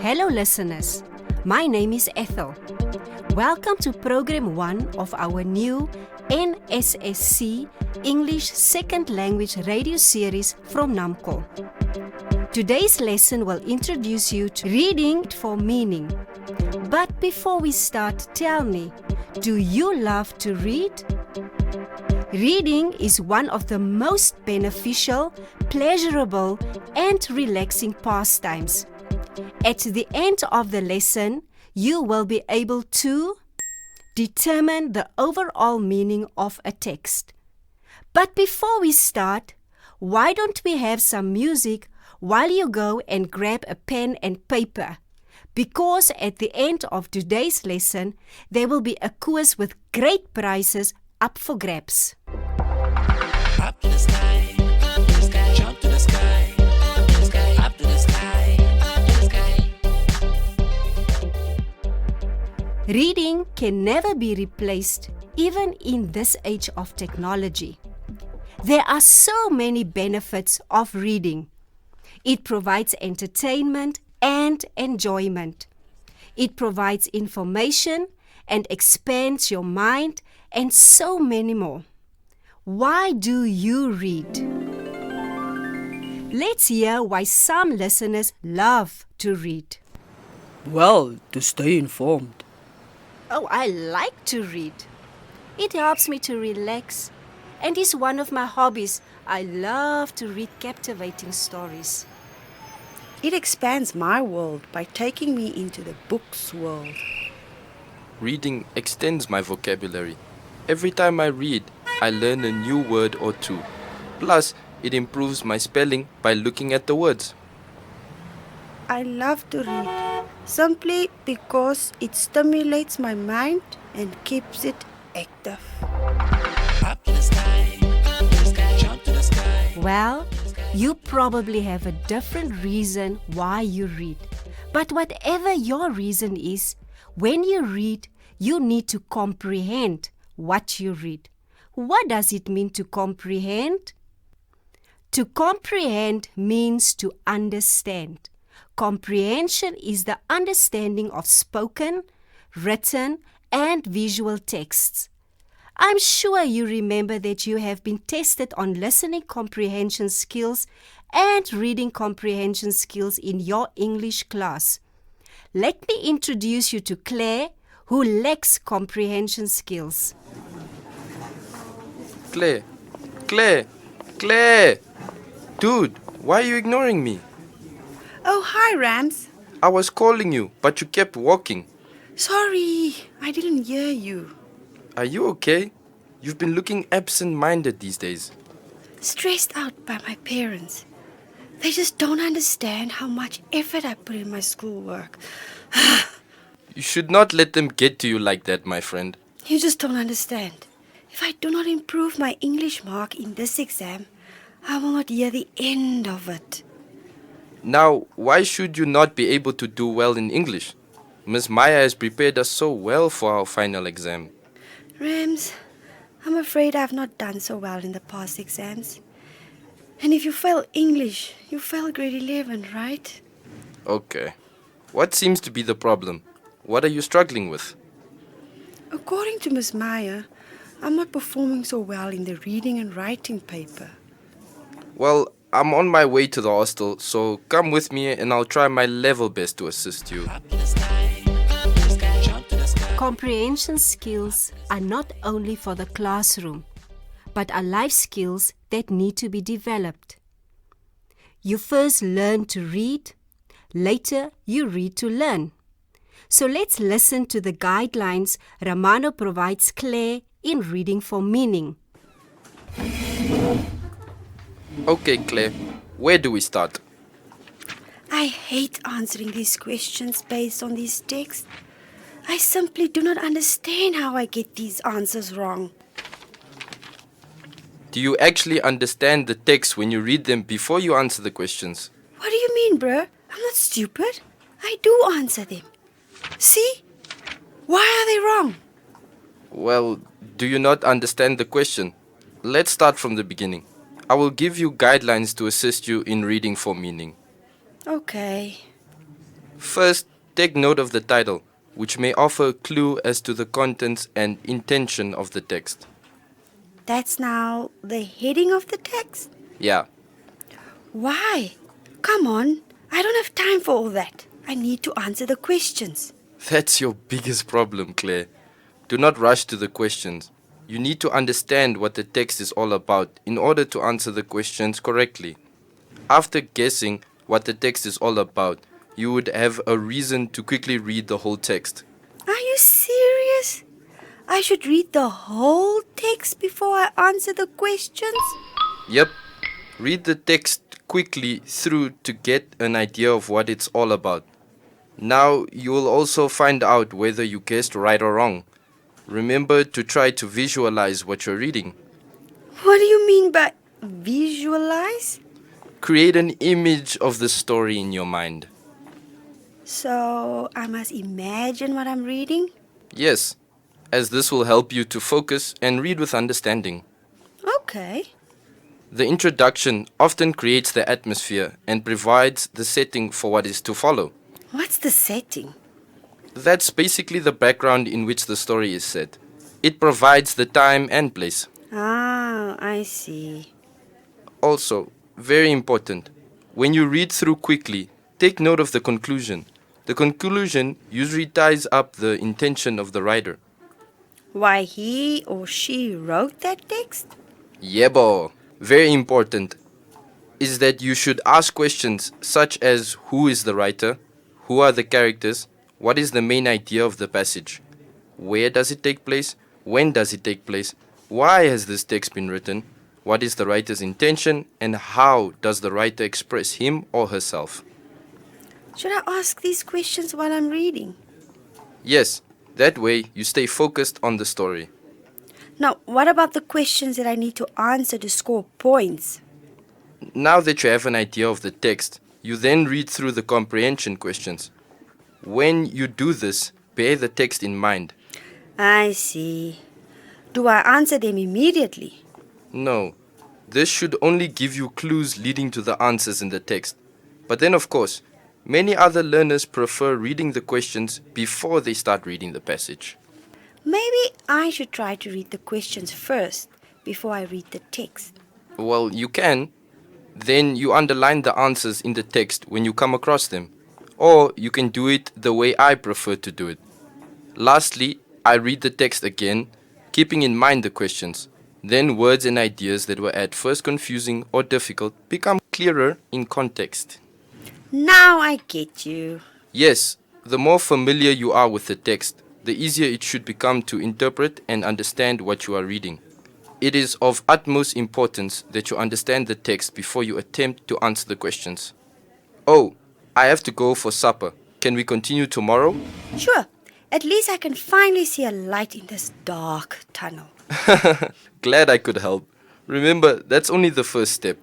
Hello listeners, my name is Ethel. Welcome to Program 1 of our new NSSC English Second Language radio series from NAMCO. Today's lesson will introduce you to reading for meaning. But before we start, tell me, do you love to read? Reading is one of the most beneficial, pleasurable, and relaxing pastimes. At the end of the lesson, you will be able to determine the overall meaning of a text. But before we start, why don't we have some music while you go and grab a pen and paper? Because at the end of today's lesson, there will be a quiz with great prizes up for grabs. Up to the sky, up to the sky, jump to the sky, up to the sky, up to the sky, up to the sky. Reading can never be replaced, even in this age of technology. There are so many benefits of reading. It provides entertainment and enjoyment. It provides information and expands your mind and so many more. Why do you read? Let's hear why some listeners love to read. Well, to stay informed. Oh, I like to read. It helps me to relax and is one of my hobbies. I love to read captivating stories. It expands my world by taking me into the books world. Reading extends my vocabulary. Every time I read, I learn a new word or two. Plus, it improves my spelling by looking at the words. I love to read simply because it stimulates my mind and keeps it active. Up to the sky, up to the sky, jump to the sky. Well, you probably have a different reason why you read. But whatever your reason is, when you read, you need to comprehend what you read. What does it mean to comprehend? To comprehend means to understand. Comprehension is the understanding of spoken, written, and visual texts. I'm sure you remember that you have been tested on listening comprehension skills and reading comprehension skills in your English class. Let me introduce you to Claire, who lacks comprehension skills. Claire! Dude, why are you ignoring me? Oh, hi, Rams. I was calling you, but you kept walking. Sorry, I didn't hear you. Are you okay? You've been looking absent-minded these days. Stressed out by my parents. They just don't understand how much effort I put in my schoolwork. You should not let them get to you like that, my friend. You just don't understand. If I do not improve my English mark in this exam, I will not hear the end of it. Now, why should you not be able to do well in English? Miss Maya has prepared us so well for our final exam. Rams, I'm afraid I've not done so well in the past exams. And if you fail English, you fail grade 11, right? Okay. What seems to be the problem? What are you struggling with? According to Miss Maya, I'm not performing so well in the reading and writing paper. Well, I'm on my way to the hostel, so come with me and I'll try my level best to assist you. Up to the sky, up to the sky, jump to the sky. Comprehension skills are not only for the classroom, but are life skills that need to be developed. You first learn to read, later you read to learn. So let's listen to the guidelines Romano provides Claire in reading for meaning. Okay, Claire, where do we start? I hate answering these questions based on these texts. I simply do not understand how I get these answers wrong. Do you actually understand the text when you read them before you answer the questions? What do you mean, bruh? I'm not stupid. I do answer them. See? Why are they wrong? Well, do you not understand the question? Let's start from the beginning. I will give you guidelines to assist you in reading for meaning. Okay. First, take note of the title, which may offer a clue as to the contents and intention of the text. That's now the heading of the text? Yeah, Why? Come on, I don't have time for all that. I need to answer the questions. that's your biggest problem, Claire. Do not rush to the questions. You need to understand what the text is all about in order to answer the questions correctly. After guessing what the text is all about, you would have a reason to quickly read the whole text. Are you serious? I should read the whole text before I answer the questions? Yep, read the text quickly through to get an idea of what it's all about. Now you will also find out whether you guessed right or wrong. Remember to try to visualize what you're reading. What do you mean by visualize? Create an image of the story in your mind. So I must imagine what I'm reading? Yes, as this will help you to focus and read with understanding. Okay. The introduction often creates the atmosphere and provides the setting for what is to follow. What's the setting? That's basically the background in which the story is set. It provides the time and place. Ah, I see. Also, very important, when you read through quickly, take note of the conclusion. The conclusion usually ties up the intention of the writer. Why he or she wrote that text? Yebo, very important, is that you should ask questions such as who is the writer, who are the characters, what is the main idea of the passage, where does it take place, when does it take place, why has this text been written, what is the writer's intention, and how does the writer express him or herself. Should I ask these questions while I'm reading? Yes, that way you stay focused on the story. Now, what about the questions that I need to answer to score points? Now that you have an idea of the text, you then read through the comprehension questions. When you do this, bear the text in mind. I see. Do I answer them immediately? No, this should only give you clues leading to the answers in the text. But then, of course, many other learners prefer reading the questions before they start reading the passage. Maybe I should try to read the questions first before I read the text. Well, you can. Then you underline the answers in the text when you come across them. Or you can do it the way I prefer to do it. Lastly, I read the text again, keeping in mind the questions. Then words and ideas that were at first confusing or difficult become clearer in context. Now I get you. Yes, the more familiar you are with the text, the easier it should become to interpret and understand what you are reading. It is of utmost importance that you understand the text before you attempt to answer the questions. Oh, I have to go for supper. Can we continue tomorrow? Sure. At least I can finally see a light in this dark tunnel. Glad I could help. Remember, that's only the first step.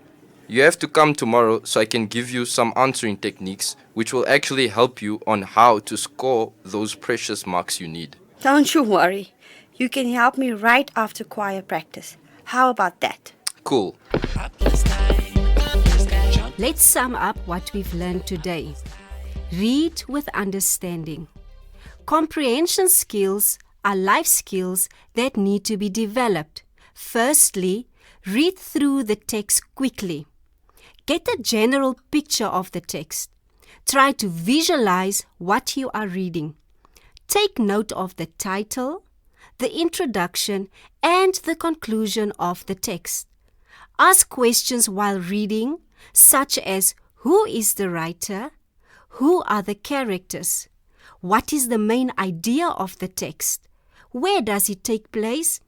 You have to come tomorrow so I can give you some answering techniques which will actually help you on how to score those precious marks you need. Don't you worry. You can help me right after choir practice. How about that? Cool. Up to the sky, up to the sky, jump. Let's sum up what we've learned today. Read with understanding. Comprehension skills are life skills that need to be developed. Firstly, read through the text quickly. Get a general picture of the text. Try to visualize what you are reading. Take note of the title, the introduction, and the conclusion of the text. Ask questions while reading, such as who is the writer? Who are the characters? What is the main idea of the text? Where does it take place?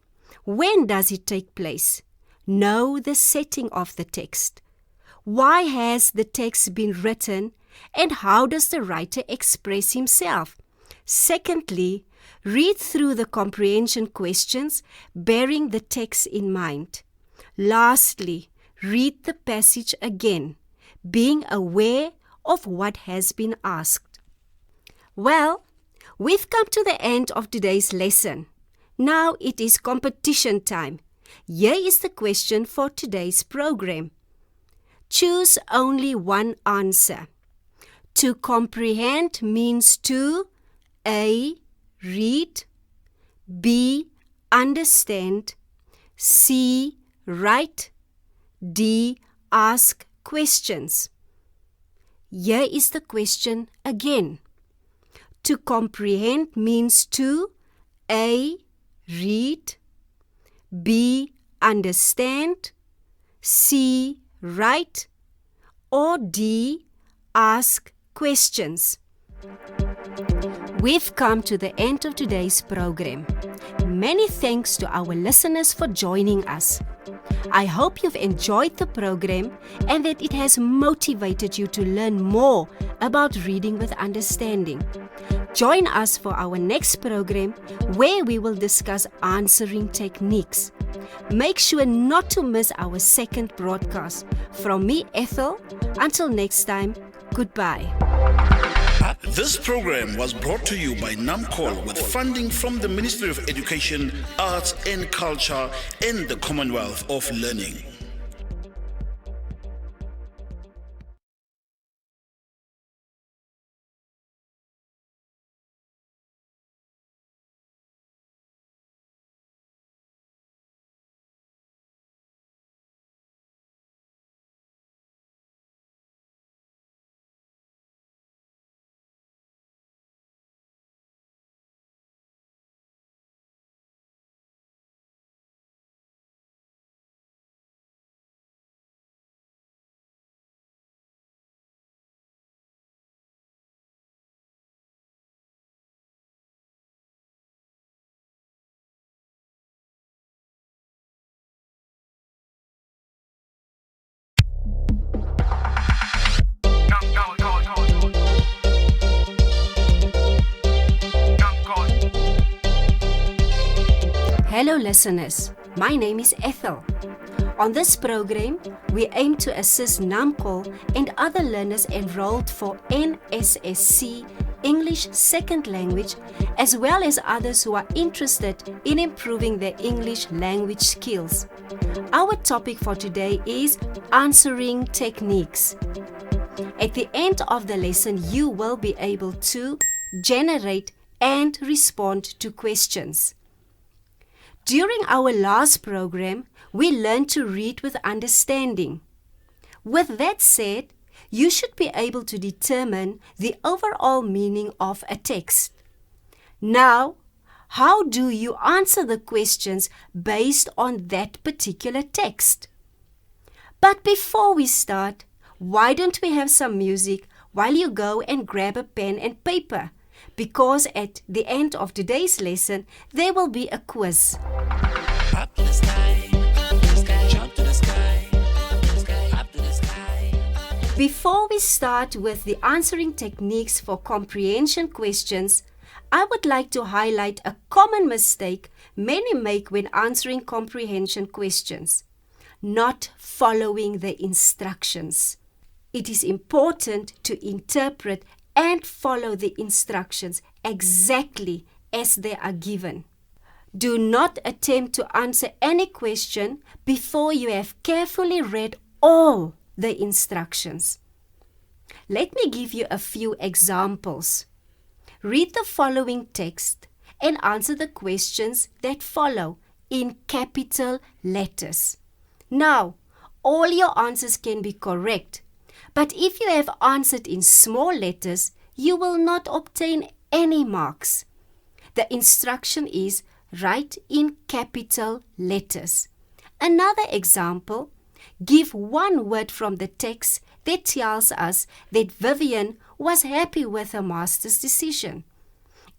When does it take place? Know the setting of the text. Why has the text been written, and how does the writer express himself? Secondly, read through the comprehension questions, bearing the text in mind. Lastly, read the passage again, being aware of what has been asked. Well, we've come to the end of today's lesson. Now it is competition time. Here is the question for today's program. Choose only one answer. To comprehend means to A. Read, B. Understand, C. Write, D. Ask questions. Here is the question again. To comprehend means to A. Read, B. Understand, C. Write, or D. Ask questions. We've come to the end of today's program. Many thanks to our listeners for joining us. I hope you've enjoyed the program and that it has motivated you to learn more about reading with understanding. Join us for our next program where we will discuss answering techniques. Make sure not to miss our second broadcast. From me, Ethel, until next time, goodbye. This program was brought to you by NAMCOL with funding from the Ministry of Education, Arts and Culture and the Commonwealth of Learning. Hello listeners, my name is Ethel. On this program, we aim to assist NAMCOL and other learners enrolled for NSSC English Second Language, as well as others who are interested in improving their English language skills. Our topic for today is answering techniques. At the end of the lesson, you will be able to generate and respond to questions. During our last program, we learned to read with understanding. With that said, you should be able to determine the overall meaning of a text. Now, how do you answer the questions based on that particular text? But before we start, why don't we have some music while you go and grab a pen and paper? Because at the end of today's lesson, there will be a quiz. Up to the sky, jump to the sky, up to the sky. Before we start with the answering techniques for comprehension questions, I would like to highlight a common mistake many make when answering comprehension questions: not following the instructions. It is important to interpret and follow the instructions exactly as they are given. Do not attempt to answer any question before you have carefully read all the instructions. Let me give you a few examples. Read the following text and answer the questions that follow in capital letters. Now, all your answers can be correct, but if you have answered in small letters, you will not obtain any marks. The instruction is write in capital letters. Another example, give one word from the text that tells us that Vivian was happy with her master's decision.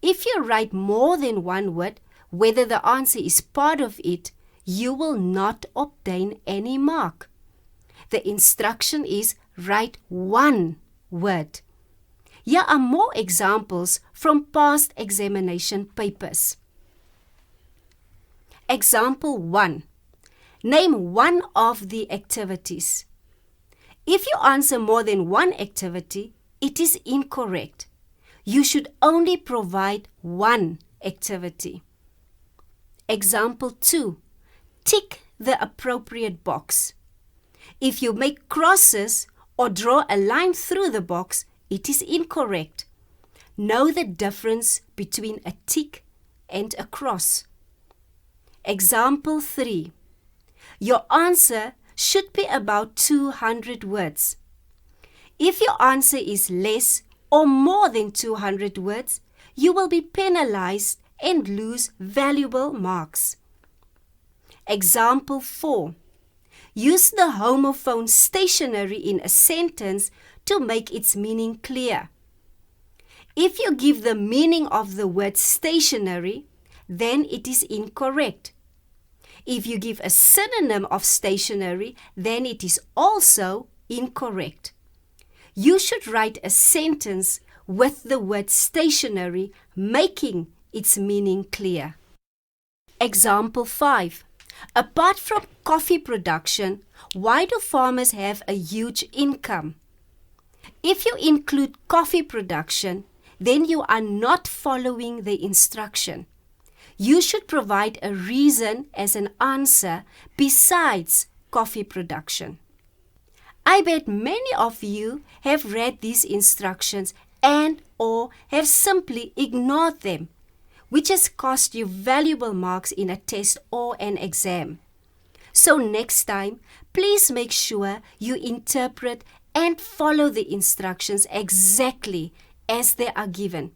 If you write more than one word, whether the answer is part of it, you will not obtain any mark. The instruction is write one word. Here are more examples from past examination papers. Example 1. Name one of the activities. If you answer more than one activity, it is incorrect. You should only provide one activity. Example 2. Tick the appropriate box. If you make crosses or draw a line through the box, it is incorrect. Know the difference between a tick and a cross. Example 3. Your answer should be about 200 words. If your answer is less or more than 200 words, you will be penalized and lose valuable marks. Example 4. Use the homophone stationary in a sentence to make its meaning clear. If you give the meaning of the word stationary, then it is incorrect. If you give a synonym of stationary, then it is also incorrect. You should write a sentence with the word stationary, making its meaning clear. Example 5. Apart from coffee production, why do farmers have a huge income? If you include coffee production, then you are not following the instruction. You should provide a reason as an answer besides coffee production. I bet many of you have read these instructions and or have simply ignored them, which has cost you valuable marks in a test or an exam. So next time, please make sure you interpret and follow the instructions exactly as they are given.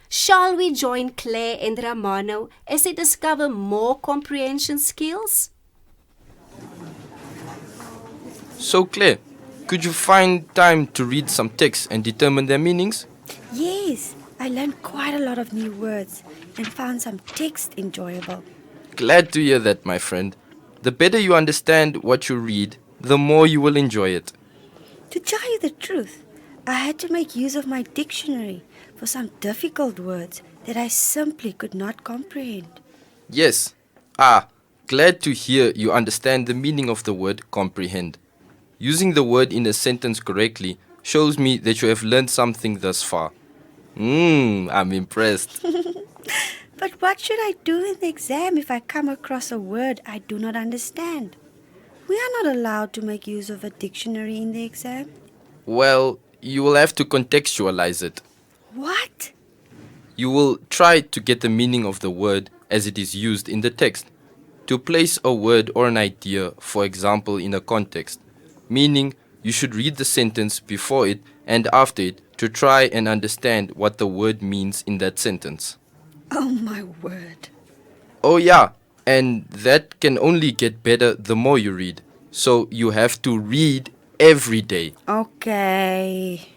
Shall we join Claire and Romano as they discover more comprehension skills? So Claire, could you find time to read some texts and determine their meanings? Yes, I learned quite a lot of new words and found some text enjoyable. Glad to hear that, my friend. The better you understand what you read, the more you will enjoy it. To tell you the truth, I had to make use of my dictionary for some difficult words that I simply could not comprehend. Yes. Glad to hear you understand the meaning of the word comprehend. Using the word in a sentence correctly shows me that you have learned something thus far. I'm impressed. But what should I do in the exam if I come across a word I do not understand? We are not allowed to make use of a dictionary in the exam. Well, you will have to contextualize it. What? You will try to get the meaning of the word as it is used in the text. To place a word or an idea, for example, in a context, meaning you should read the sentence before it and after it to try and understand what the word means in that sentence. Oh my word. Oh yeah, and that can only get better the more you read. So you have to read every day. Okay.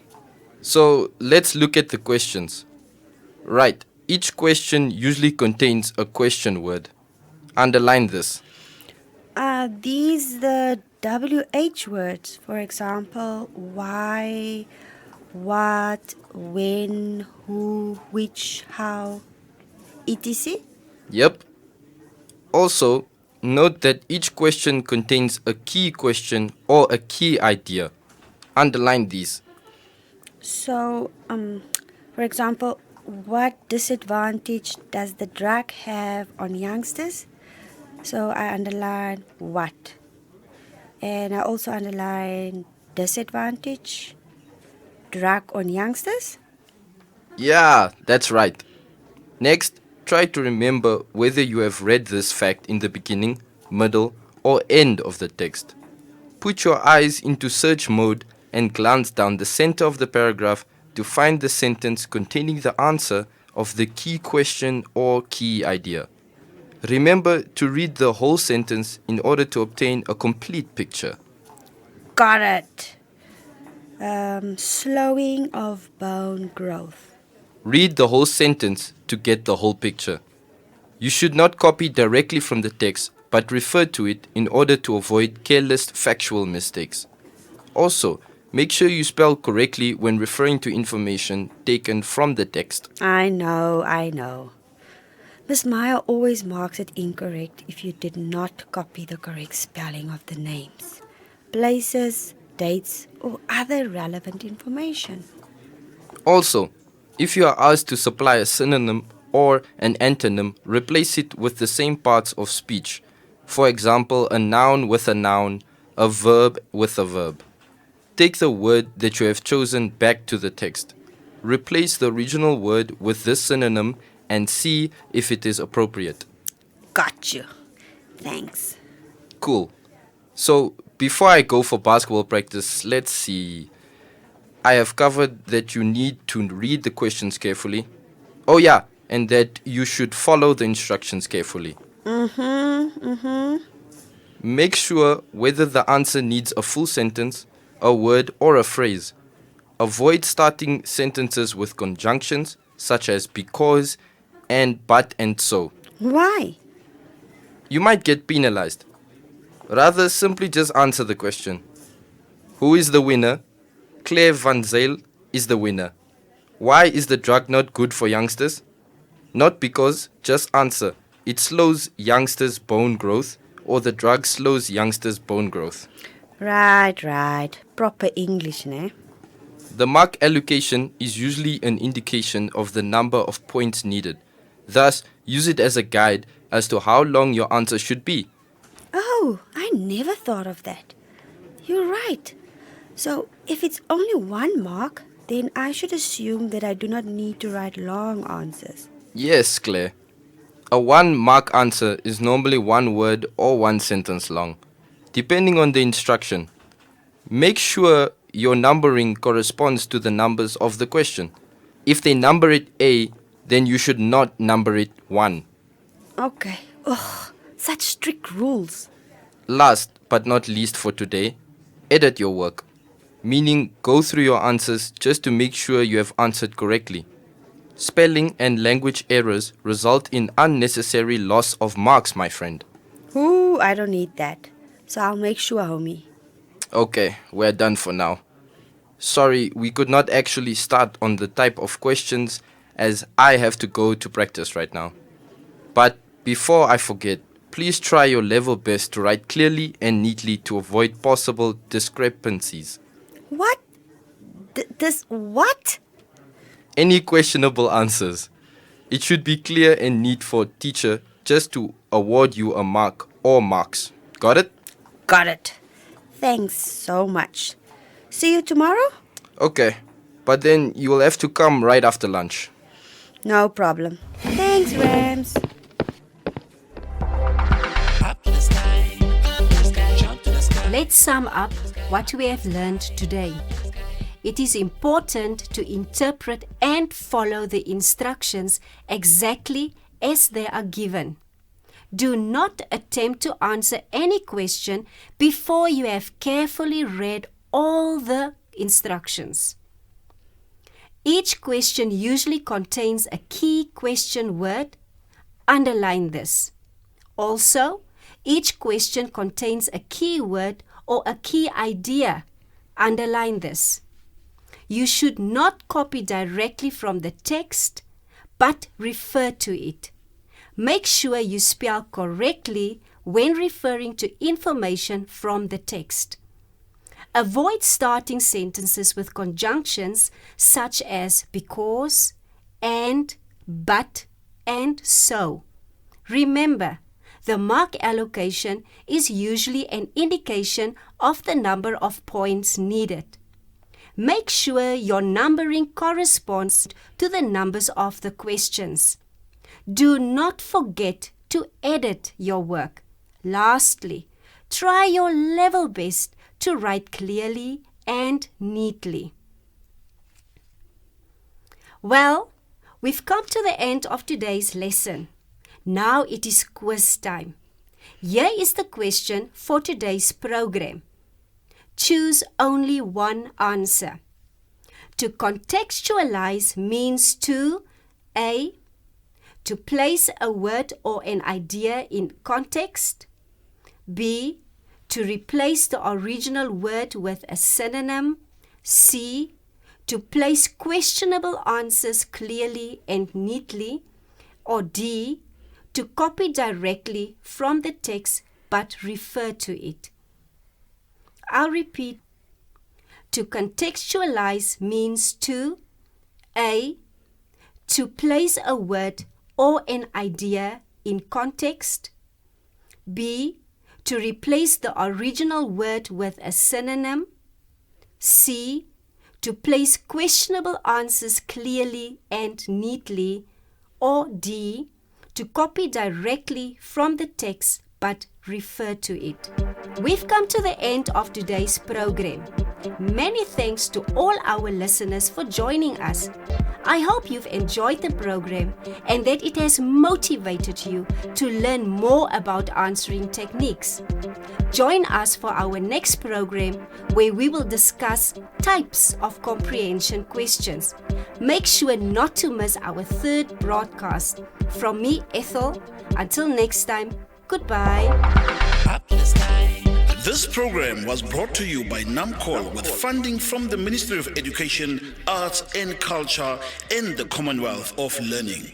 So let's look at the questions. Right, each question usually contains a question word. Underline this. Are these the WH words? For example, why, what, when, who, which, how, etc.? Yep. Also, note that each question contains a key question or a key idea. Underline these. So, for example, what disadvantage does the drug have on youngsters? So I underline what. And I also underline disadvantage, drug on youngsters. Yeah, that's right. Next, try to remember whether you have read this fact in the beginning, middle, or end of the text. Put your eyes into search mode and glance down the center of the paragraph to find the sentence containing the answer of the key question or key idea. Remember to read the whole sentence in order to obtain a complete picture. Got it. Slowing of bone growth. Read the whole sentence to get the whole picture. You should not copy directly from the text, but refer to it in order to avoid careless factual mistakes. Also, make sure you spell correctly when referring to information taken from the text. I know. Miss Maya always marks it incorrect if you did not copy the correct spelling of the names, places, dates, or other relevant information. Also, if you are asked to supply a synonym or an antonym, replace it with the same parts of speech. For example, a noun with a noun, a verb with a verb. Take the word that you have chosen back to the text. Replace the original word with this synonym and see if it is appropriate. Got you. Thanks. Cool. So, before I go for basketball practice, let's see. I have covered that you need to read the questions carefully. Oh yeah, and that you should follow the instructions carefully. Make sure whether the answer needs a full sentence, a word, or a phrase. Avoid starting sentences with conjunctions such as because, and, but, and so. Why? You might get penalized. Rather, simply just answer the question. Who is the winner? Claire Van Zyl is the winner. Why is the drug not good for youngsters? Not because, just answer. It slows youngsters' bone growth, or the drug slows youngsters' bone growth. Right. Proper English, ne? The mark allocation is usually an indication of the number of points needed. Thus, use it as a guide as to how long your answer should be. Oh, I never thought of that. You're right. So, if it's only 1 mark, then I should assume that I do not need to write long answers. Yes, Claire. A 1-mark answer is normally 1 word or 1 sentence long, depending on the instruction. Make sure your numbering corresponds to the numbers of the question. If they number it A, then you should not number it 1. Okay. Ugh, such strict rules. Last but not least for today, edit your work. Meaning, go through your answers just to make sure you have answered correctly. Spelling and language errors result in unnecessary loss of marks, my friend. Ooh, I don't need that. So I'll make sure, homie. Okay, we're done for now. Sorry, we could not actually start on the type of questions as I have to go to practice right now. But before I forget, please try your level best to write clearly and neatly to avoid possible discrepancies. What? This what? Any questionable answers. It should be clear and neat for teacher just to award you a mark or marks. Got it? Got it. Thanks so much. See you tomorrow? Okay, but then you will have to come right after lunch. No problem. Thanks, Rams. Up to the sky, jump to the sky. Let's sum up what we have learned today. It is important to interpret and follow the instructions exactly as they are given. Do not attempt to answer any question before you have carefully read all the instructions. Each question usually contains a key question word. Underline this. Also, each question contains a key word or a key idea. Underline this. You should not copy directly from the text, but refer to it. Make sure you spell correctly when referring to information from the text. Avoid starting sentences with conjunctions such as because, and, but, and so. Remember, the mark allocation is usually an indication of the number of points needed. Make sure your numbering corresponds to the numbers of the questions. Do not forget to edit your work. Lastly, try your level best to write clearly and neatly. Well, we've come to the end of today's lesson. Now it is quiz time. Here is the question for today's program. Choose only one answer. To contextualize means to A. To place a word or an idea in context. B. To replace the original word with a synonym. C. To place questionable answers clearly and neatly. Or D. To copy directly from the text but refer to it. I'll repeat. To contextualize means to A. To place a word or an idea in context. B. To replace the original word with a synonym. C. To place questionable answers clearly and neatly, or D. To copy directly from the text but refer to it. We've come to the end of today's program. Many thanks to all our listeners for joining us. I hope you've enjoyed the program and that it has motivated you to learn more about answering techniques. Join us for our next program where we will discuss types of comprehension questions. Make sure not to miss our third broadcast. From me, Ethel, until next time, goodbye. Up to the sky. This program was brought to you by NAMCOL with funding from the Ministry of Education, Arts and Culture and the Commonwealth of Learning.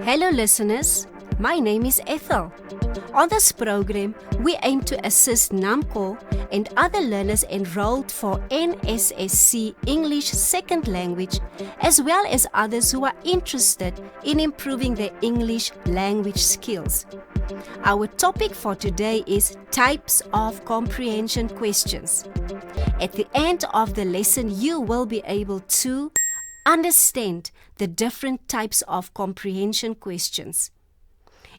Hello listeners, my name is Ethel. On this program, we aim to assist NAMCOL and other learners enrolled for NSSC English Second Language, as well as others who are interested in improving their English language skills. Our topic for today is types of comprehension questions. At the end of the lesson, you will be able to understand the different types of comprehension questions.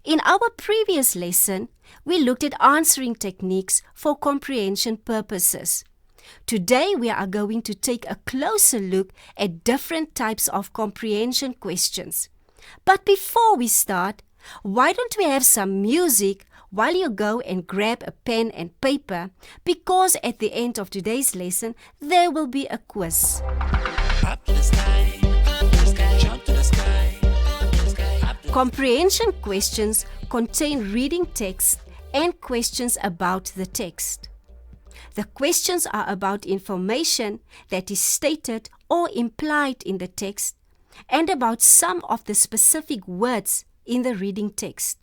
In our previous lesson, we looked at answering techniques for comprehension purposes. Today, we are going to take a closer look at different types of comprehension questions. But before we start, why don't we have some music while you go and grab a pen and paper, because at the end of today's lesson, there will be a quiz. Up to the sky. Up to the sky. Jump to the sky. Up to the sky. Up to the Comprehension questions contain reading text and questions about the text. The questions are about information that is stated or implied in the text and about some of the specific words in the reading text.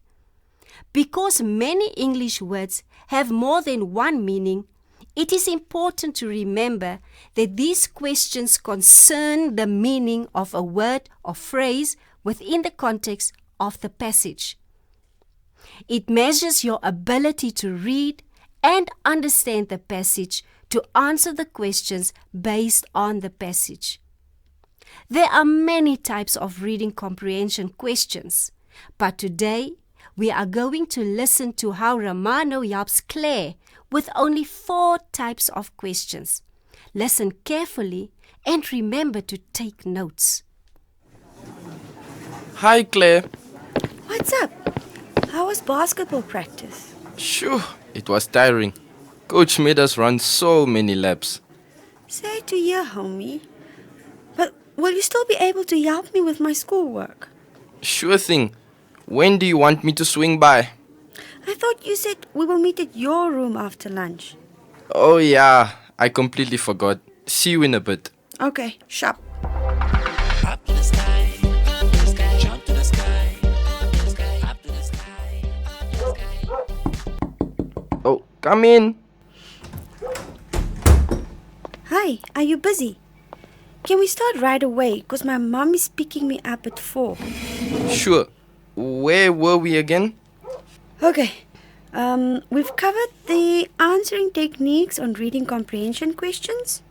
Because many English words have more than one meaning, it is important to remember that these questions concern the meaning of a word or phrase within the context of the passage. It measures your ability to read and understand the passage to answer the questions based on the passage. There are many types of reading comprehension questions, but today we are going to listen to how Romano helps Claire with only 4 types of questions. Listen carefully and remember to take notes. Hi, Claire. What's up? How was basketball practice? Shoo, it was tiring. Coach made us run so many laps. Sad to hear, homie. But will you still be able to help me with my schoolwork? Sure thing. When do you want me to swing by? I thought you said we will meet at your room after lunch. Oh yeah, I completely forgot. See you in a bit. Okay, sharp. Up to the sky. Up to the sky. Jump to the sky. Up to the sky. Up to the sky. Up to the sky. Oh, come in. Hi, are you busy? Can we start right away? Because my mom is picking me up at 4. Sure. Where were we again? Okay. We've covered the answering techniques on reading comprehension questions.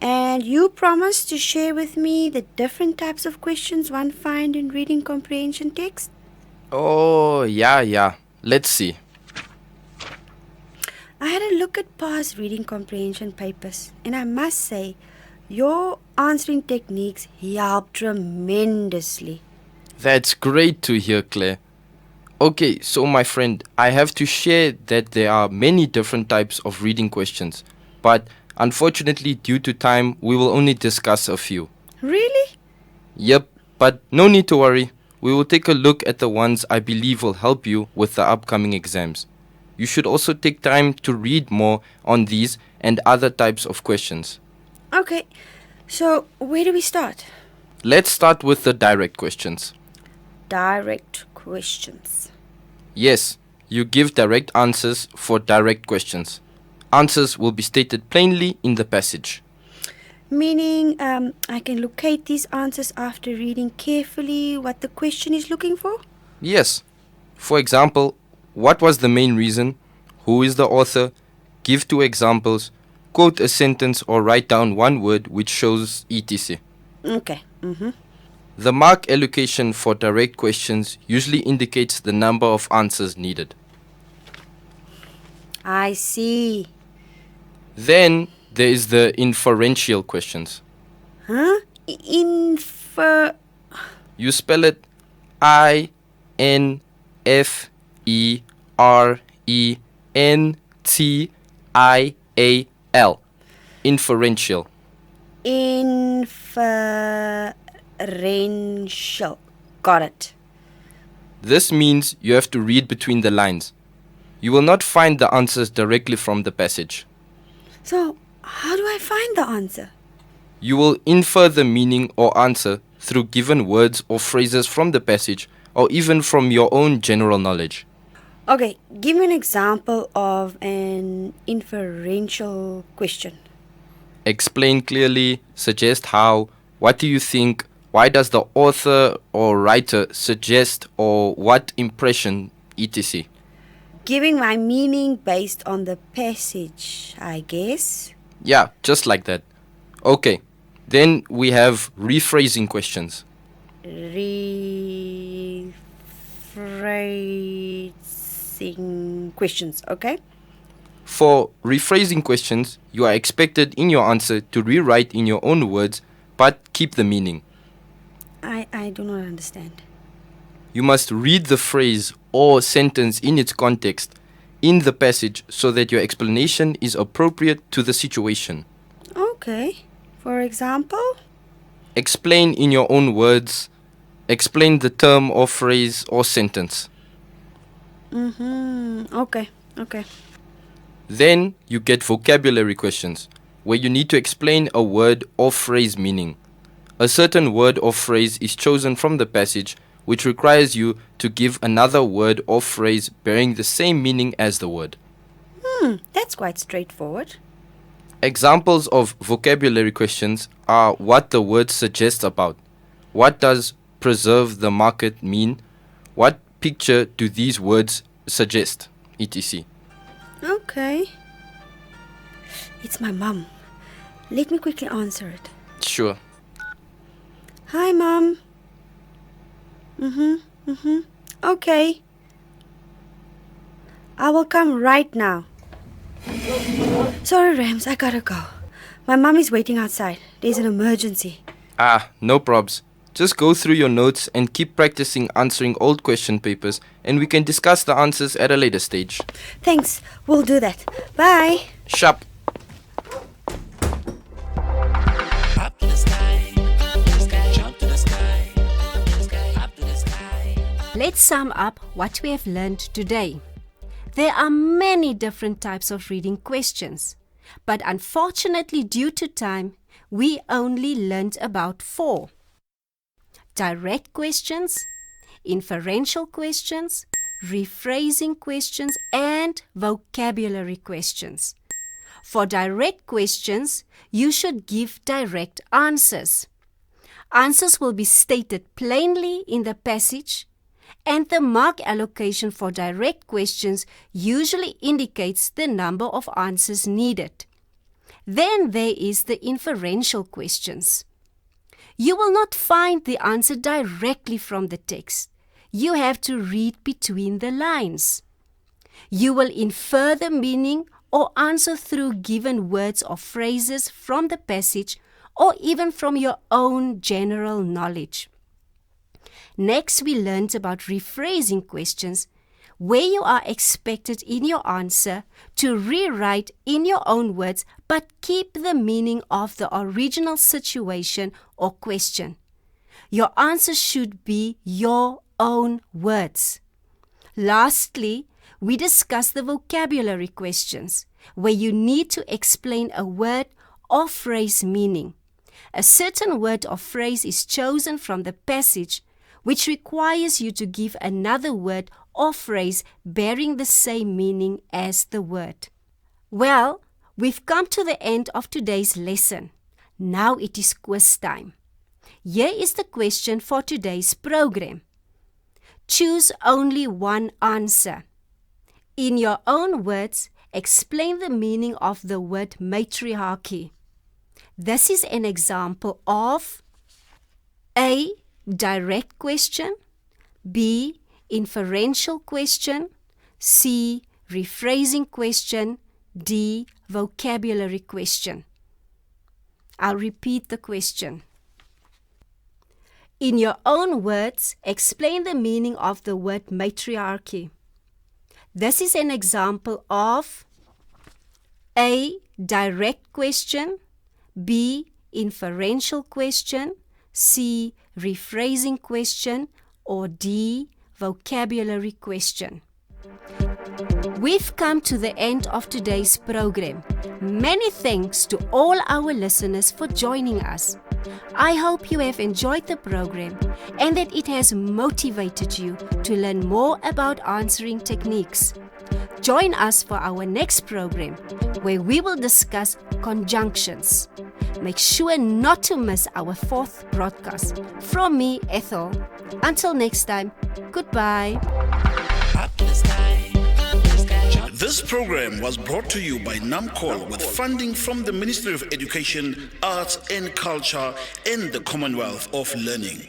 And you promised to share with me the different types of questions one finds in reading comprehension text. Oh, yeah. Let's see. I had a look at past reading comprehension papers, and I must say, your answering techniques helped tremendously. That's great to hear, Claire. Okay, so my friend, I have to share that there are many different types of reading questions, but Unfortunately, due to time, we will only discuss a few. Really? Yep, but no need to worry. We will take a look at the ones I believe will help you with the upcoming exams. You should also take time to read more on these and other types of questions. Okay, so where do we start? Let's start with the direct questions. Direct questions. Yes, you give direct answers for direct questions. Answers will be stated plainly in the passage. Meaning, I can locate these answers after reading carefully what the question is looking for? Yes. For example, what was the main reason? Who is the author? Give 2 examples. Quote a sentence or write down one word which shows etc. Okay. The mark allocation for direct questions usually indicates the number of answers needed. I see. Then there is the inferential questions. Huh? You spell it INFERENTIAL. Inferential. Inferential. Got it. This means you have to read between the lines. You will not find the answers directly from the passage. So, how do I find the answer? You will infer the meaning or answer through given words or phrases from the passage or even from your own general knowledge. Okay, give me an example of an inferential question. Explain clearly, suggest how, what do you think, why does the author or writer suggest, or what impression, etc. Giving my meaning based on the passage, I guess. Yeah, just like that. Okay, then we have rephrasing questions. Rephrasing questions, okay? For rephrasing questions, you are expected in your answer to rewrite in your own words, but keep the meaning. I do not understand. You must read the phrase or sentence in its context in the passage so that your explanation is appropriate to the situation. Okay. For example? Explain in your own words. Explain the term or phrase or sentence. Okay. Then you get vocabulary questions, where you need to explain a word or phrase meaning. A certain word or phrase is chosen from the passage, which requires you to give another word or phrase bearing the same meaning as the word. That's quite straightforward. Examples of vocabulary questions are what the word suggests about. What does preserve the market mean? What picture do these words suggest? etc. Okay. It's my mum. Let me quickly answer it. Sure. Hi, Mum. Okay. I will come right now. Sorry, Rams, I gotta go. My mum is waiting outside. There's an emergency. No probs. Just go through your notes and keep practicing answering old question papers, and we can discuss the answers at a later stage. Thanks. We'll do that. Bye. Sharp. Up to the sky, jump to the sky, up to the sky. Let's sum up what we have learned today. There are many different types of reading questions, but unfortunately, due to time, we only learned about 4. Direct questions, inferential questions, rephrasing questions, and vocabulary questions. For direct questions, you should give direct answers. Answers will be stated plainly in the passage, and the mark allocation for direct questions usually indicates the number of answers needed. Then there is the inferential questions. You will not find the answer directly from the text. You have to read between the lines. You will infer the meaning or answer through given words or phrases from the passage or even from your own general knowledge. Next, we learned about rephrasing questions, where you are expected in your answer to rewrite in your own words but keep the meaning of the original situation or question. Your answer should be your own words. Lastly, we discuss the vocabulary questions, where you need to explain a word or phrase meaning. A certain word or phrase is chosen from the passage, which requires you to give another word or phrase bearing the same meaning as the word. Well, we've come to the end of today's lesson. Now it is quiz time. Here is the question for today's program. Choose only one answer. In your own words, explain the meaning of the word matriarchy. This is an example of A. Direct question, B. Inferential question, C. Rephrasing question, D. Vocabulary question. I'll repeat the question. In your own words, explain the meaning of the word matriarchy. This is an example of A. Direct question, B. Inferential question, C. Rephrasing question, or D. Vocabulary question. We've come to the end of today's program. Many thanks to all our listeners for joining us. I hope you have enjoyed the program and that it has motivated you to learn more about answering techniques. Join us for our next program, where we will discuss conjunctions. Make sure not to miss our 4th broadcast. From me, Ethel. Until next time, goodbye. Up to the sky, up to the sky, jump. This program was brought to you by NAMCOL with funding from the Ministry of Education, Arts and Culture and the Commonwealth of Learning.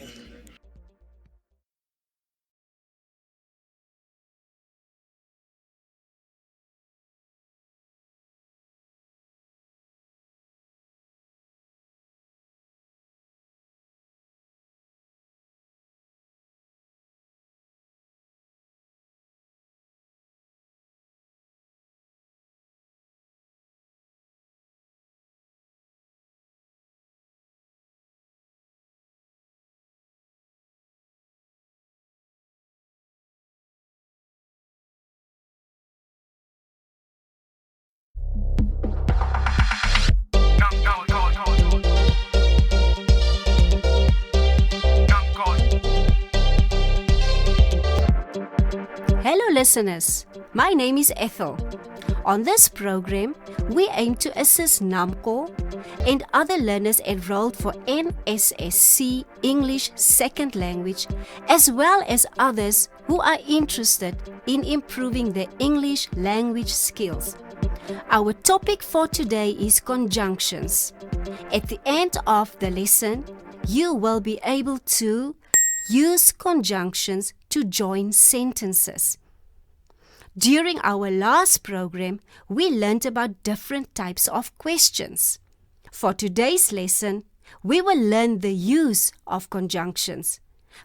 Hello listeners, my name is Ethel. On this program, we aim to assist NAMCOL and other learners enrolled for NSSC English Second Language, as well as others who are interested in improving their English language skills. Our topic for today is conjunctions. At the end of the lesson, you will be able to use conjunctions to join sentences. During our last program, we learned about different types of questions. For today's lesson, we will learn the use of conjunctions.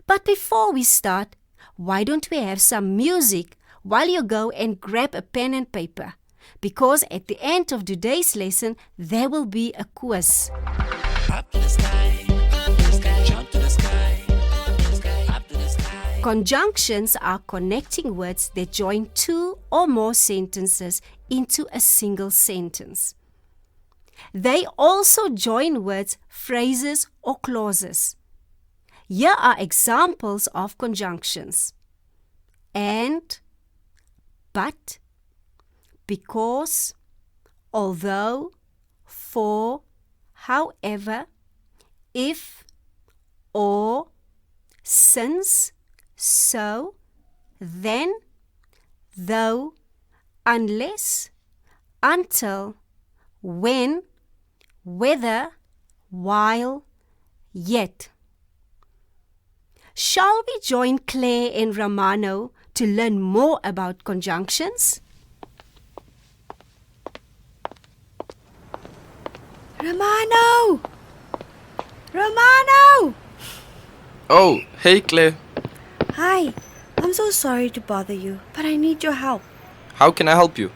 But before we start, why don't we have some music while you go and grab a pen and paper? Because at the end of today's lesson, there will be a quiz. Up to the sky, up to the sky, jump to the sky, up to the sky, up to the sky. Conjunctions are connecting words that join two or more sentences into a single sentence. They also join words, phrases, or clauses. Here are examples of conjunctions: and, but, because, although, for, however, if, or, since, so, then, though, unless, until, when, whether, while, yet. Shall we join Claire and Romano to learn more about conjunctions? Romano! Romano! Oh, hey Claire. Hi. I'm so sorry to bother you, but I need your help. How can I help you?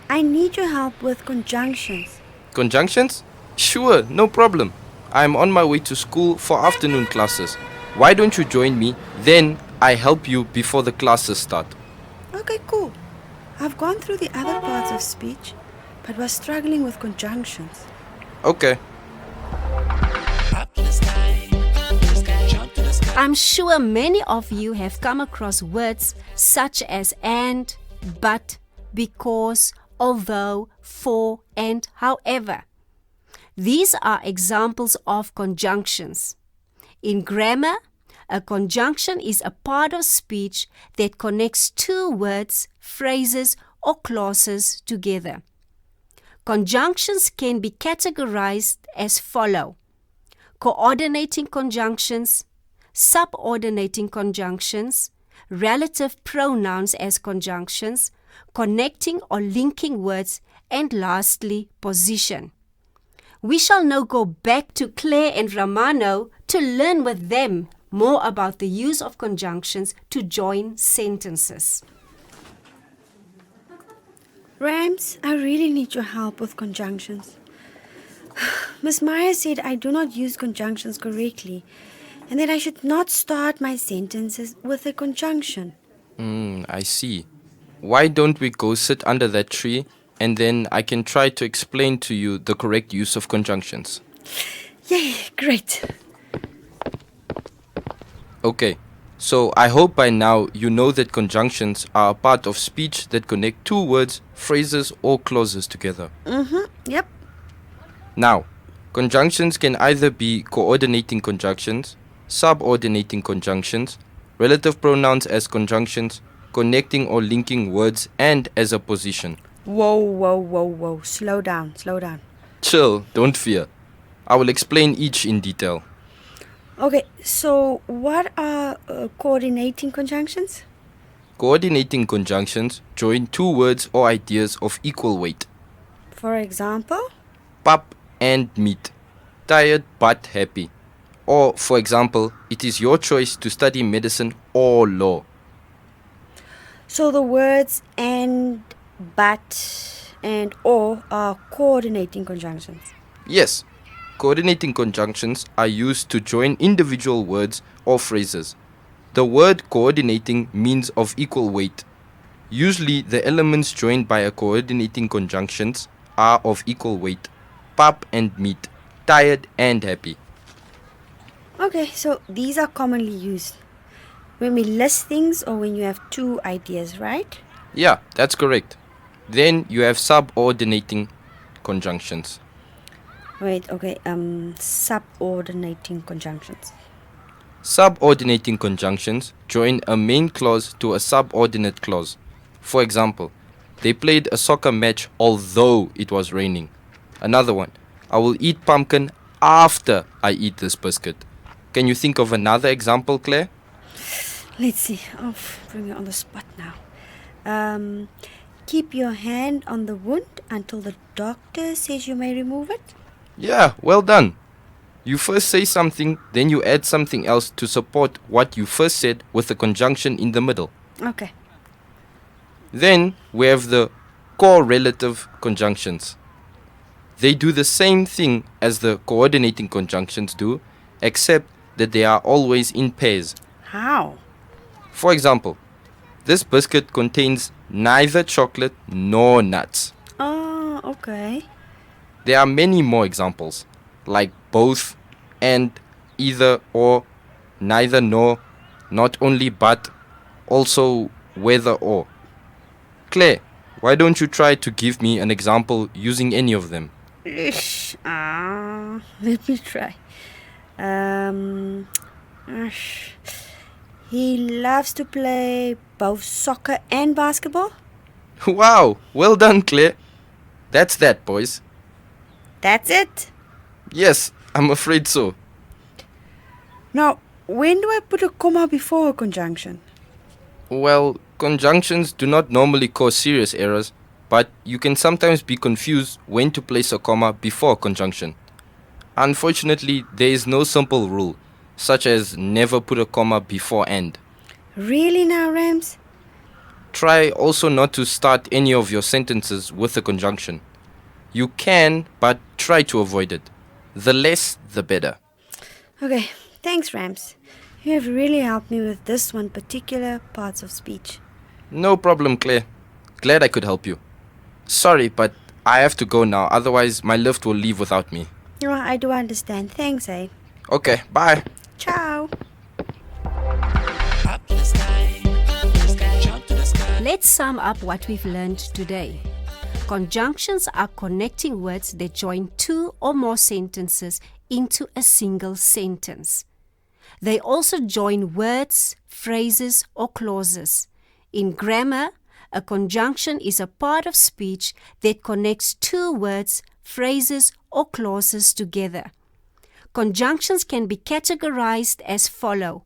I need your help with conjunctions. Conjunctions? Sure, no problem. I'm on my way to school for afternoon classes. Why don't you join me? Then I help you before the classes start. Okay, cool. I've gone through the other parts of speech, but was struggling with conjunctions. Okay. Up to the sky, jump to the sky. I'm sure many of you have come across words such as and, but, because, although, for, and however. These are examples of conjunctions. In grammar, a conjunction is a part of speech that connects two words, phrases, or clauses together. Conjunctions can be categorized as follow: coordinating conjunctions, subordinating conjunctions, relative pronouns as conjunctions, connecting or linking words, and lastly, position. We shall now go back to Claire and Romano to learn with them more about the use of conjunctions to join sentences. Rams, I really need your help with conjunctions. Miss Meyer said I do not use conjunctions correctly and that I should not start my sentences with a conjunction. I see. Why don't we go sit under that tree and then I can try to explain to you the correct use of conjunctions. Yay, great. Okay, so I hope by now you know that conjunctions are a part of speech that connect two words, phrases, or clauses together. Yep. Now, conjunctions can either be coordinating conjunctions, subordinating conjunctions, relative pronouns as conjunctions, connecting or linking words, and as a position. Whoa. Slow down. Chill, don't fear. I will explain each in detail. Okay, so what are coordinating conjunctions? Coordinating conjunctions join two words or ideas of equal weight. For example? Pap and meat. Tired but happy. Or, for example, it is your choice to study medicine or law. So the words and, but, and or are coordinating conjunctions. Yes, coordinating conjunctions are used to join individual words or phrases. The word coordinating means of equal weight. Usually, the elements joined by a coordinating conjunctions are of equal weight. Pap and meat. Tired and happy. Okay, so these are commonly used when we list things or when you have two ideas, right? Yeah, that's correct. Then you have subordinating conjunctions. Wait, okay, subordinating conjunctions. Subordinating conjunctions join a main clause to a subordinate clause. For example, they played a soccer match although it was raining. Another one, I will eat pumpkin after I eat this biscuit. Can you think of another example, Claire? Let's see, I'll bring you on the spot now. Keep your hand on the wound until the doctor says you may remove it. Yeah, well done. You first say something, then you add something else to support what you first said with a conjunction in the middle. Okay. Then we have the correlative conjunctions. They do the same thing as the coordinating conjunctions do, except that they are always in pairs. How? For example, this biscuit contains neither chocolate nor nuts. Oh, okay. There are many more examples, like both, and, either, or, neither, nor, not only but, also whether or. Claire, why don't you try to give me an example using any of them? Let me try. He loves to play both soccer and basketball. Wow, well done, Claire. That's that, boys. That's it. Yes, I'm afraid so. Now, when do I put a comma before a conjunction? Well, conjunctions do not normally cause serious errors, but you can sometimes be confused when to place a comma before a conjunction. Unfortunately, there is no simple rule, such as never put a comma before and. Really now, Rams? Try also not to start any of your sentences with a conjunction. You can, but try to avoid it. The less, the better. Okay, thanks, Rams. You have really helped me with this one particular parts of speech. No problem, Claire. Glad I could help you. Sorry, but I have to go now, otherwise my lift will leave without me. Oh, I do understand. Thanks, eh? Okay, bye. Ciao. Up to the sky, jump to the sky. Let's sum up what we've learned today. Conjunctions are connecting words that join two or more sentences into a single sentence. They also join words, phrases, or clauses. In grammar, a conjunction is a part of speech that connects two words, phrases, or clauses together. Conjunctions can be categorized as follow: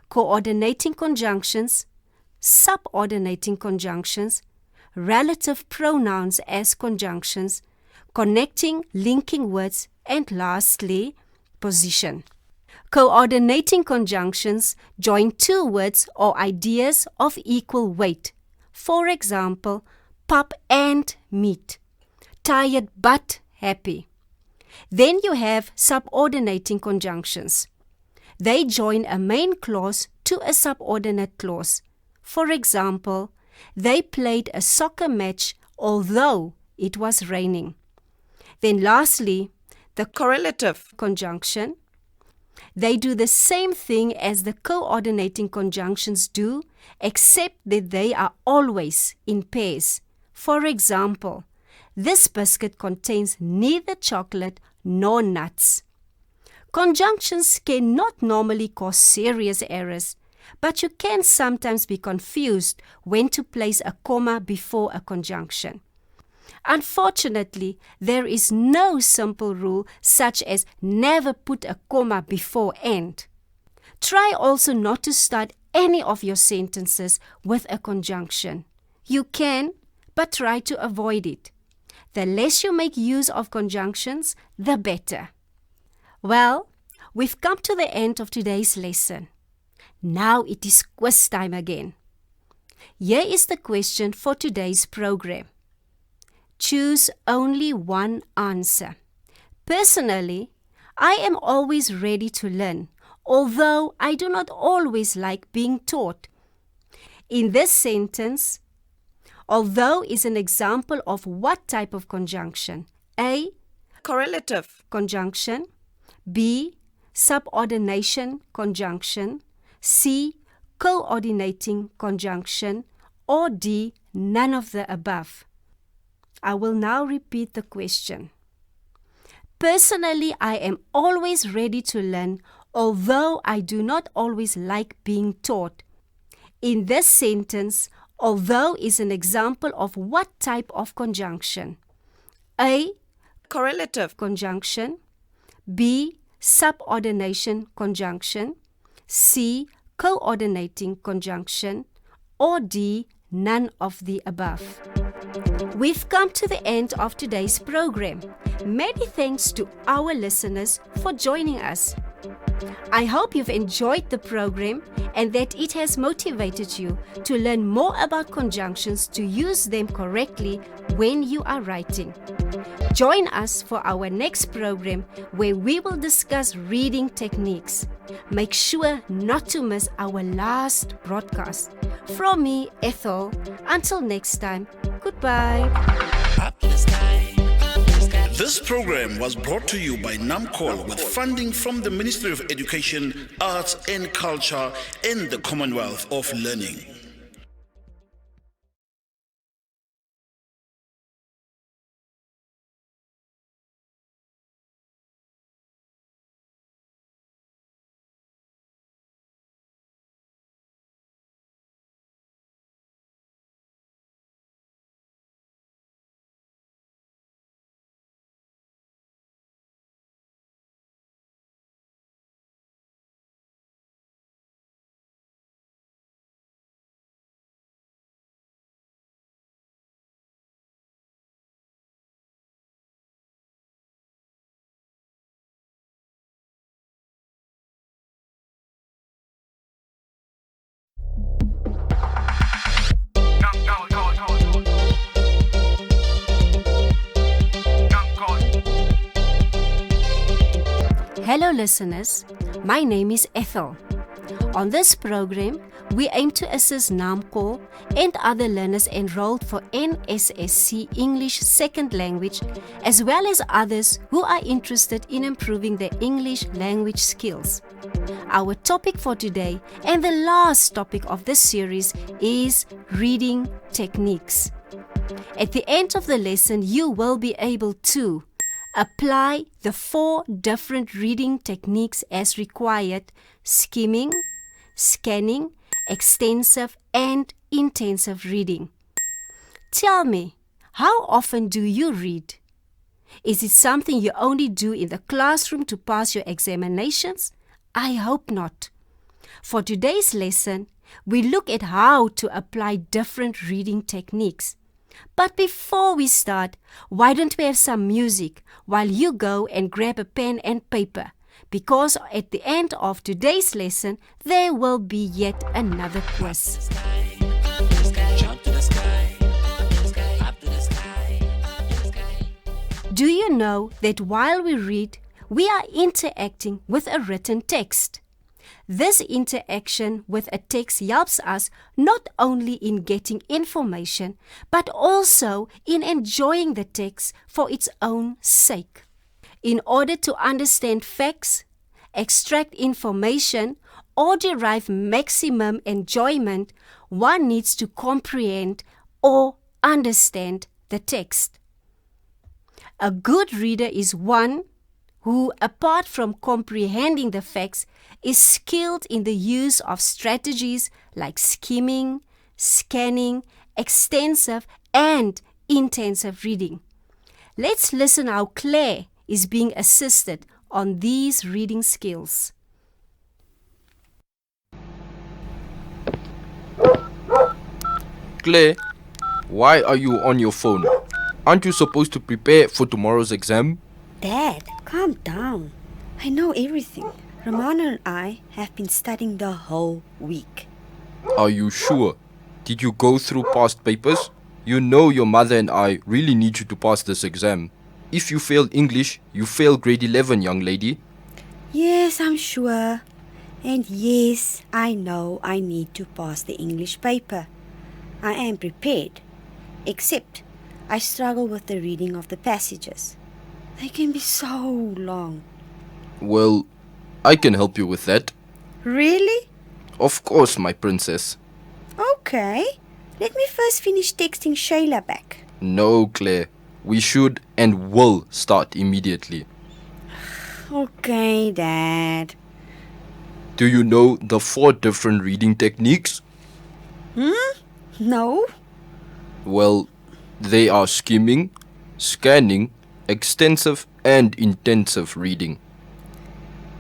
coordinating conjunctions, subordinating conjunctions, relative pronouns as conjunctions, connecting, linking words, and lastly, position. Coordinating conjunctions join two words or ideas of equal weight. For example, pup and meat, tired but happy. Then you have subordinating conjunctions. They join a main clause to a subordinate clause. For example, they played a soccer match although it was raining. Then lastly, the correlative conjunction. They do the same thing as the coordinating conjunctions do, except that they are always in pairs. For example, this biscuit contains neither chocolate nor nuts. Conjunctions cannot normally cause serious errors, but you can sometimes be confused when to place a comma before a conjunction. Unfortunately, there is no simple rule such as never put a comma before and. Try also not to start any of your sentences with a conjunction. You can, but try to avoid it. The less you make use of conjunctions, the better. Well, we've come to the end of today's lesson. Now it is quiz time again. Here is the question for today's program. Choose only one answer. Personally, I am always ready to learn, although I do not always like being taught. In this sentence, although is an example of what type of conjunction? A. Correlative conjunction. B. Subordination conjunction. C. Coordinating conjunction. Or D. None of the above. I will now repeat the question. Personally, I am always ready to learn, although I do not always like being taught. In this sentence, although is an example of what type of conjunction? A. Correlative conjunction. B. Subordination conjunction. C. Coordinating conjunction. Or D. None of the above. We've come to the end of today's program. Many thanks to our listeners for joining us. I hope you've enjoyed the program and that it has motivated you to learn more about conjunctions to use them correctly when you are writing. Join us for our next program where we will discuss reading techniques. Make sure not to miss our last broadcast. From me, Ethel, until next time, goodbye. Up to the sky, up to the sky. This program was brought to you by NAMCOL with funding from the Ministry of Education, Arts and Culture and the Commonwealth of Learning. Hello listeners, my name is Ethel. On this program, we aim to assist NAMCO and other learners enrolled for NSSC English Second Language, as well as others who are interested in improving their English language skills. Our topic for today and the last topic of this series is reading techniques. At the end of the lesson, you will be able to apply the 4 different reading techniques as required: skimming, scanning, extensive and intensive reading. Tell me, how often do you read? Is it something you only do in the classroom to pass your examinations? I hope not. For today's lesson, we look at how to apply different reading techniques. But before we start, why don't we have some music while you go and grab a pen and paper? Because at the end of today's lesson, there will be yet another quiz. Jump to the sky, up to the sky, up to the sky. Do you know that while we read, we are interacting with a written text? This interaction with a text helps us not only in getting information, but also in enjoying the text for its own sake. In order to understand facts, extract information, or derive maximum enjoyment, one needs to comprehend or understand the text. A good reader is one who, apart from comprehending the facts, is skilled in the use of strategies like skimming, scanning, extensive and intensive reading. Let's listen how Claire is being assisted on these reading skills. Claire, why are you on your phone? Aren't you supposed to prepare for tomorrow's exam? Dad, calm down. I know everything. Romana and I have been studying the whole week. Are you sure? Did you go through past papers? You know your mother and I really need you to pass this exam. If you fail English, you fail grade 11, young lady. Yes, I'm sure. And yes, I know I need to pass the English paper. I am prepared. Except, I struggle with the reading of the passages. They can be so long. Well, I can help you with that. Really? Of course, my princess. Okay. Let me first finish texting Shayla back. No, Claire. We should and will start immediately. Okay, Dad. Do you know the 4 different reading techniques? No? Well, they are skimming, scanning, extensive and intensive reading.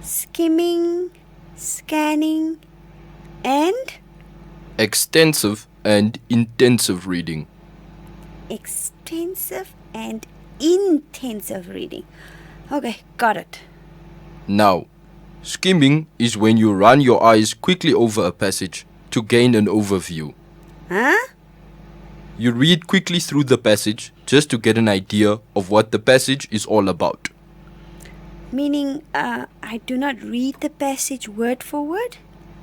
Skimming, scanning, and Extensive and intensive reading. extensive and intensive reading. Okay, got it. Now, skimming is when you run your eyes quickly over a passage to gain an overview. Huh? You read quickly through the passage just to get an idea of what the passage is all about. Meaning, I do not read the passage word for word?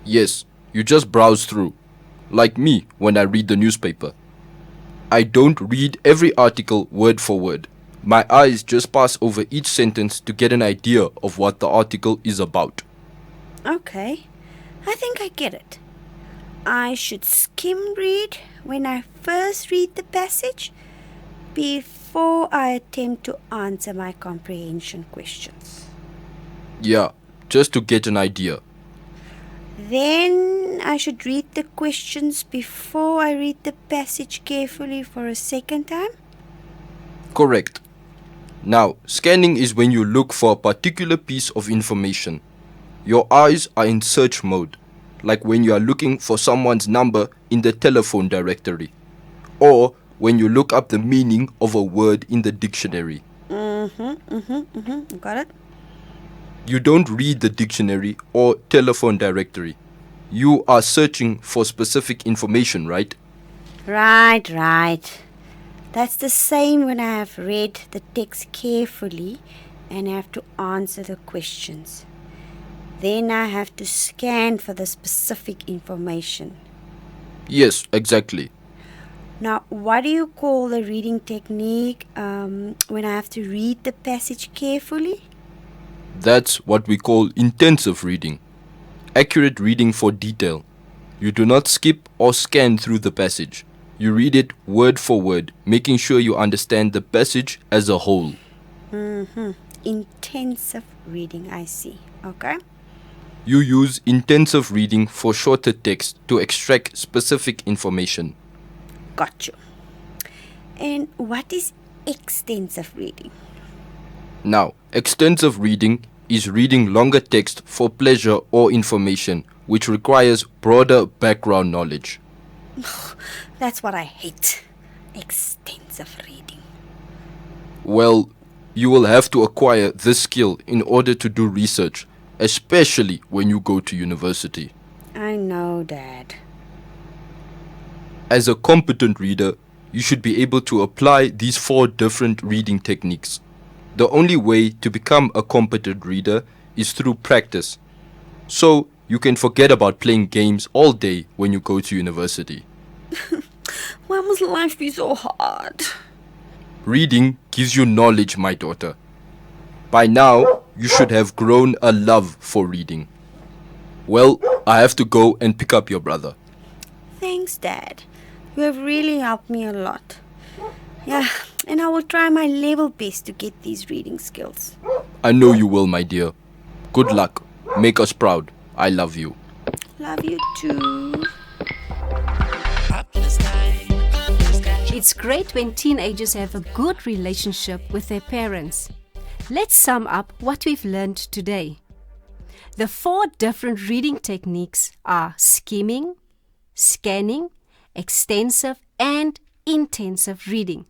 Yes, you just browse through. Like me when I read the newspaper. I don't read every article word for word. My eyes just pass over each sentence to get an idea of what the article is about. Okay, I think I get it. I should skim read when I first read the passage before I attempt to answer my comprehension questions. Yeah, just to get an idea. Then I should read the questions before I read the passage carefully for a second time? Correct. Now, scanning is when you look for a particular piece of information. Your eyes are in search mode, like when you are looking for someone's number in the telephone directory, or when you look up the meaning of a word in the dictionary. Got it? You don't read the dictionary or telephone directory. You are searching for specific information, right? Right. That's the same when I have read the text carefully and have to answer the questions. Then I have to scan for the specific information. Yes, exactly. Now, what do you call the reading technique when I have to read the passage carefully? That's what we call intensive reading. Accurate reading for detail. You do not skip or scan through the passage. You read it word for word, making sure you understand the passage as a whole. Intensive reading, I see. Okay. You use intensive reading for shorter text to extract specific information. Got you. And what is extensive reading? Now, extensive reading is reading longer text for pleasure or information, which requires broader background knowledge. That's what I hate. Extensive reading. Well, you will have to acquire this skill in order to do research, especially when you go to university. I know, Dad. As a competent reader, you should be able to apply these 4 different reading techniques. The only way to become a competent reader is through practice. So, you can forget about playing games all day when you go to university. Why must life be so hard? Reading gives you knowledge, my daughter. By now, you should have grown a love for reading. Well, I have to go and pick up your brother. Thanks, Dad. You have really helped me a lot. Yeah, and I will try my level best to get these reading skills. I know you will, my dear. Good luck. Make us proud. I love you. Love you too. Up to the sky, up to the sky. It's great when teenagers have a good relationship with their parents. Let's sum up what we've learned today. The 4 different reading techniques are skimming, scanning, extensive, and intensive reading.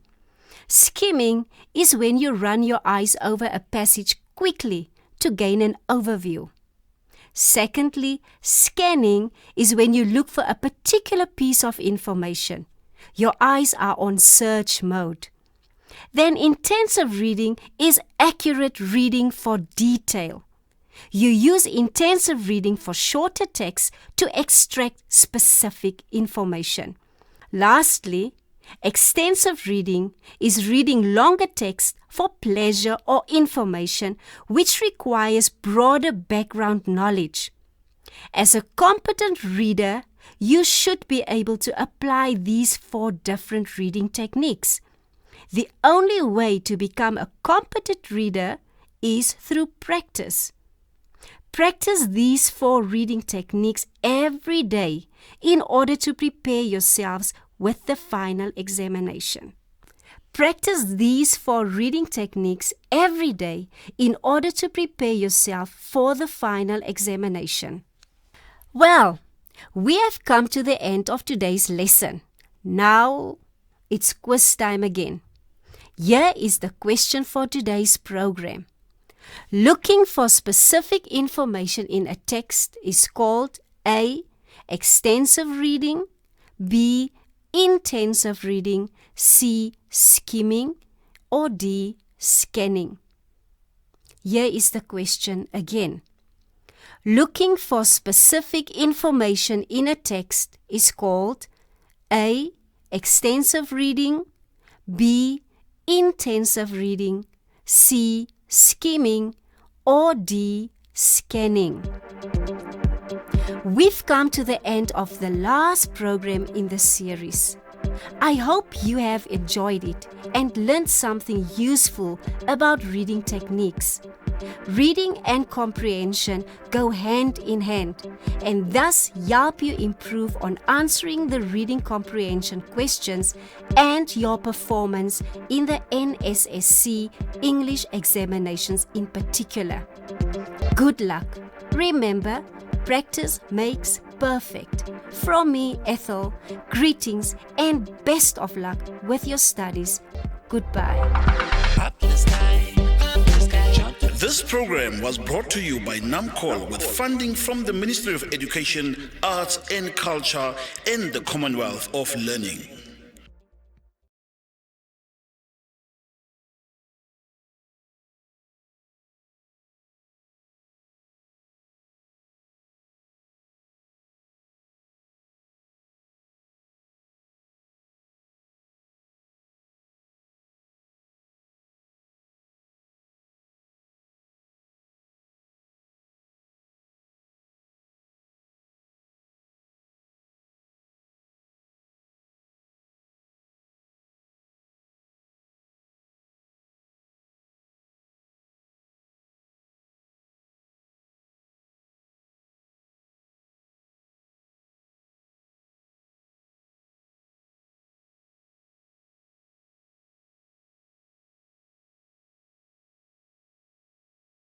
Skimming is when you run your eyes over a passage quickly to gain an overview. Secondly, scanning is when you look for a particular piece of information. Your eyes are on search mode. Then intensive reading is accurate reading for detail. You use intensive reading for shorter text to extract specific information. Lastly, extensive reading is reading longer text for pleasure or information, which requires broader background knowledge. As a competent reader, you should be able to apply these 4 different reading techniques. The only way to become a competent reader is through practice. Practice these 4 reading techniques every day in order to prepare yourselves with the final examination. Practice these 4 reading techniques every day in order to prepare yourself for the final examination. Well, we have come to the end of today's lesson. Now, it's quiz time again. Here is the question for today's program. Looking for specific information in a text is called A. Extensive reading, B. Intensive reading, C. Skimming, or D. Scanning. Here is the question again. Looking for specific information in a text is called A. Extensive reading, B. Intensive reading, C. Skimming, or D. Scanning. We've come to the end of the last program in the series. I hope you have enjoyed it and learned something useful about reading techniques. Reading and comprehension go hand in hand and thus help you improve on answering the reading comprehension questions and your performance in the NSSC English examinations in particular. Good luck. Remember, practice makes perfect. From me, Ethel, greetings and best of luck with your studies. Goodbye. Up to the sky, up to the sky. Jump to the This program was brought to you by NAMCOL with funding from the Ministry of Education, Arts and Culture and the Commonwealth of Learning.